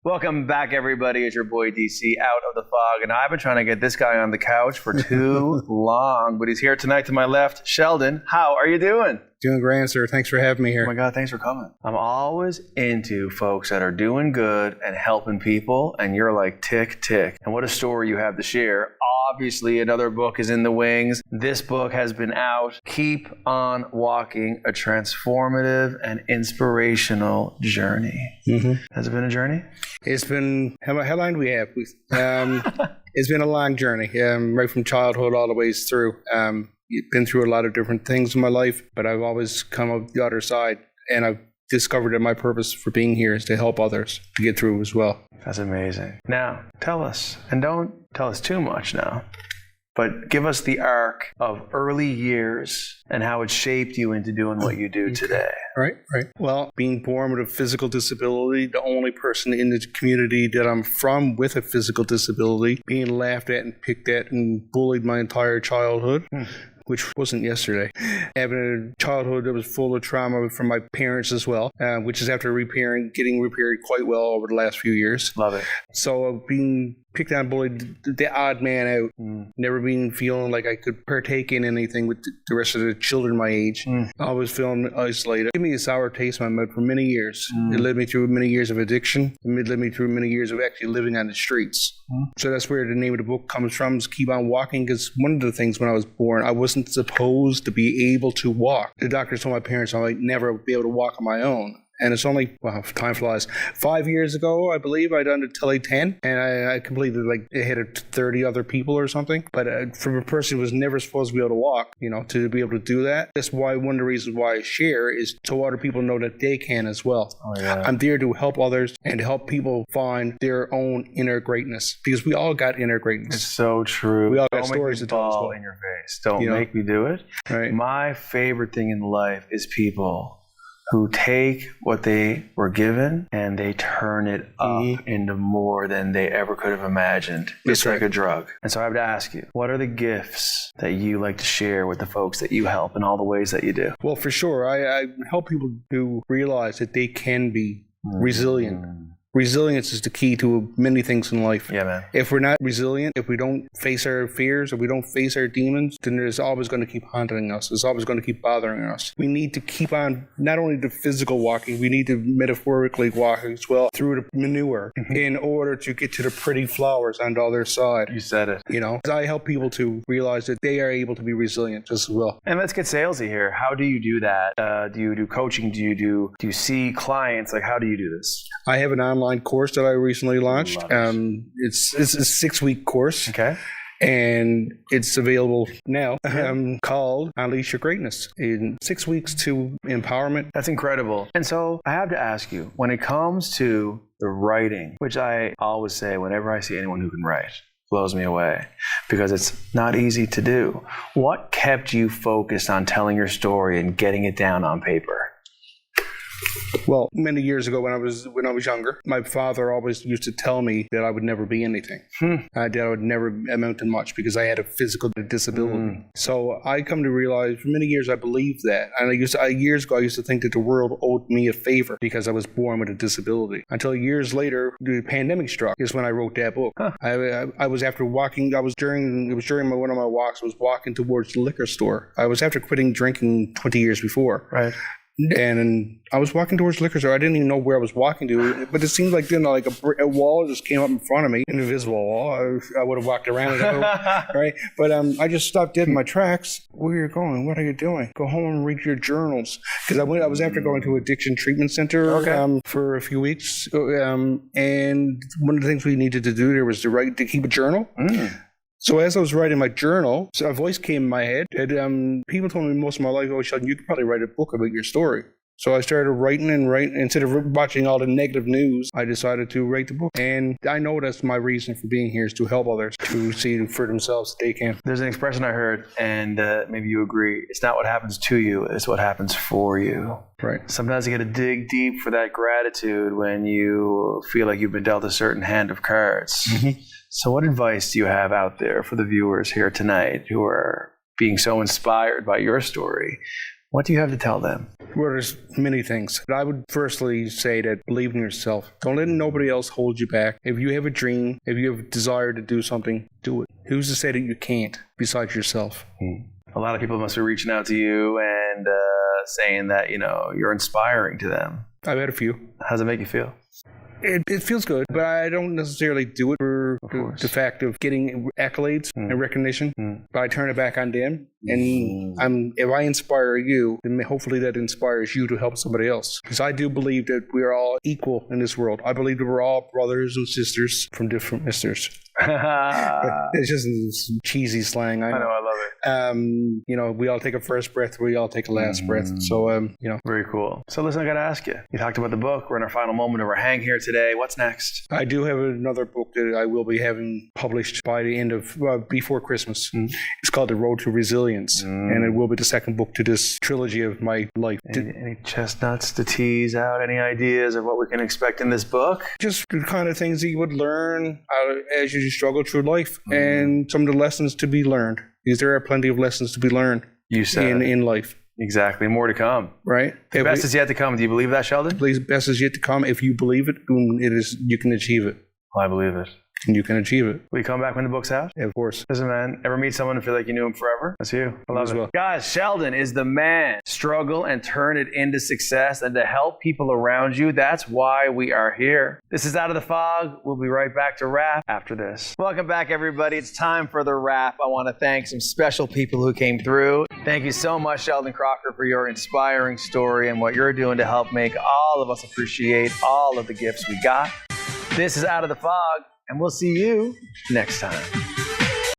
Welcome back, everybody. It's your boy DC out of the fog, and I've been trying to get this guy on the couch for too long, but he's here tonight to my left. Sheldon, how are you doing? Doing grand, sir. Thanks for having me here. Oh my God, thanks for coming. I'm always into folks that are doing good and helping people, and you're like tick, tick. And what a story you have to share. Obviously, another book is in the wings. This book has been out. Keep on Walking, a transformative and inspirational journey. Mm-hmm. Has it been a journey? It's been, how long do we have? It's been a long journey, right from childhood all the way through. Been through a lot of different things in my life, but I've always come out the other side, and I've discovered that my purpose for being here is to help others to get through as well. That's amazing. Now, tell us, and don't tell us too much now, but give us the arc of early years and how it shaped you into doing what you do today. Right. Well, being born with a physical disability, the only person in the community that I'm from with a physical disability, being laughed at and picked at and bullied my entire childhood. Which wasn't yesterday. Having a childhood that was full of trauma from my parents as well, which is after getting repaired quite well over the last few years. Love it. So being picked on, bullied, the odd man out, never being feeling like I could partake in anything with the rest of the children my age. Always feeling isolated. Give me a sour taste in my mouth for many years. It led me through many years of addiction. It led me through many years of actually living on the streets. So that's where the name of the book comes from, is Keep on Walking, because one of the things when I was born, I wasn't supposed to be able to walk. The doctors told my parents I might never be able to walk on my own. And it's only, wow, time flies, 5 years ago, I believe, I done it till age 10. And I completed like ahead of 30 other people or something. But from a person who was never supposed to be able to walk, to be able to do that, that's why one of the reasons why I share is so other people know that they can as well. Oh, yeah. I'm there to help others and to help people find their own inner greatness. Because we all got inner greatness. It's so true. We all got stories to tell as well. In your face. Don't make me do it. Right. My favorite thing in life is people who take what they were given and they turn it up into more than they ever could have imagined. It's like a drug. And so I have to ask you, what are the gifts that you like to share with the folks that you help in all the ways that you do? Well, for sure. I help people to realize that they can be resilient. Resilience is the key to many things in life. Yeah, man. If we're not resilient, if we don't face our fears, if we don't face our demons, then there's always going to keep haunting us. It's always going to keep bothering us. We need to keep on not only the physical walking, we need to metaphorically walk as well through the manure in order to get to the pretty flowers on the other side. You said it. I help people to realize that they are able to be resilient just as well. And let's get salesy here. How do you do that? Do you do coaching? Do you see clients? Like, how do you do this? I have an online course that I recently launched. It's a 6-week course. Okay. And it's available now, called Unleash Your Greatness, in 6 weeks to empowerment. That's incredible. And so I have to ask you, when it comes to the writing, which I always say whenever I see anyone who can write, blows me away because it's not easy to do. What kept you focused on telling your story and getting it down on paper? Well, many years ago when I was younger, my father always used to tell me that I would never be anything, that I would never amount to much because I had a physical disability. So I come to realize for many years I believed that. And years ago I used to think that the world owed me a favor because I was born with a disability. Until years later, the pandemic struck is when I wrote that book. I was after walking, it was during one of my walks, I was walking towards the liquor store. I was after quitting drinking 20 years before. Right. And I was walking towards the liquor store. I didn't even know where I was walking to, but it seemed like then a wall just came up in front of me, an invisible wall. I would have walked around it, right? But I just stopped dead in my tracks. Where are you going? What are you doing? Go home and read your journals. Because I was after going to addiction treatment center for a few weeks, and one of the things we needed to do there was to keep a journal. So as I was writing my journal, a voice came in my head. And people told me most of my life, oh, Sheldon, you could probably write a book about your story. So I started writing. Instead of watching all the negative news, I decided to write the book. And I know that's my reason for being here, is to help others to see for themselves that they can. There's an expression I heard, and maybe you agree. It's not what happens to you, it's what happens for you. Right. Sometimes you got to dig deep for that gratitude when you feel like you've been dealt a certain hand of cards. So what advice do you have out there for the viewers here tonight who are being so inspired by your story, What do you have to tell them? Well, there's many things. But I would firstly say that believe in yourself. Don't let nobody else hold you back. If you have a dream, if you have a desire to do something, do it. Who's to say that you can't besides yourself? A lot of people must be reaching out to you and saying that, you're inspiring to them. I've had a few. How does it make you feel? It feels good, but I don't necessarily do it for the fact of getting accolades and recognition. But I turn it back on them, and if I inspire you, then hopefully that inspires you to help somebody else. Because I do believe that we are all equal in this world. I believe that we're all brothers and sisters from different misters. It's just some cheesy slang. I know, I love it. We all take a first breath, we all take a last breath. So, Very cool. So listen, I got to ask you. You talked about the book. We're in our final moment of our hang here today. What's next? I do have another book that I will be having published by the end of, before Christmas. It's called The Road to Resilience. And it will be the second book to this trilogy of my life. Any chestnuts to tease out? Any ideas of what we can expect in this book? Just the kind of things that you would learn as you struggle through life and some of the lessons to be learned. Because there are plenty of lessons to be learned in life. Exactly. More to come. Right? The best is yet to come. Do you believe that, Sheldon? Best is yet to come. If you believe it, you can achieve it. Well, I believe it. And you can achieve it. Will you come back when the book's out? Yeah, of course. Listen, man, ever meet someone and feel like you knew him forever? That's you. I love it. Well. Guys, Sheldon is the man. Struggle and turn it into success, and to help people around you. That's why we are here. This is Out of the Fog. We'll be right back to wrap after this. Welcome back, everybody. It's time for the wrap. I want to thank some special people who came through. Thank you so much, Sheldon Crocker, for your inspiring story and what you're doing to help make all of us appreciate all of the gifts we got. This is Out of the Fog, and we'll see you next time.